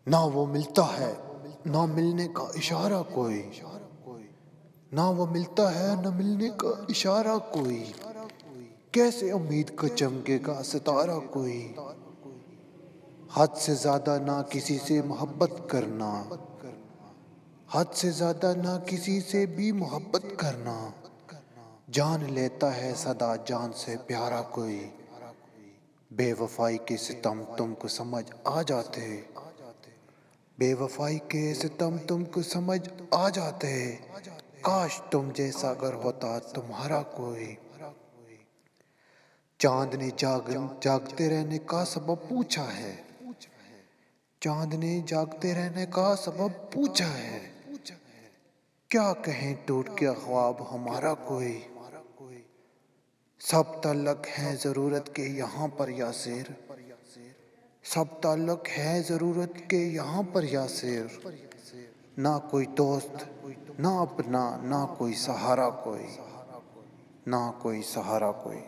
نہ وہ ملتا ہے نہ ملنے کا اشارہ کوئی، نہ وہ ملتا ہے نہ ملنے کا اشارہ کوئی، کیسے امید کا چمکے گا ستارہ کوئی، حد سے زیادہ نہ کسی سے محبت کرنا، حد سے زیادہ نہ کسی سے بھی محبت کرنا، جان لیتا ہے صدا جان سے پیارا کوئی، بے وفائی کے ستم تم کو سمجھ آ جاتے، بے وفائی کے ستم تم کو سمجھ آ جاتے، کاش تم جیسا اگر ہوتا تمہارا کوئی، چاند نے جاگتے رہنے کا سبب پوچھا ہے، چاند نے جاگتے رہنے کا سبب پوچھا ہے، کیا کہیں ٹوٹ کے خواب ہمارا کوئی، سب تعلق ہے ضرورت کے یہاں پر یاسر، سب تعلق ہے ضرورت کے یہاں پر یاسر، نہ کوئی دوست نہ اپنا نہ کوئی سہارا کوئی، نہ کوئی سہارا کوئی۔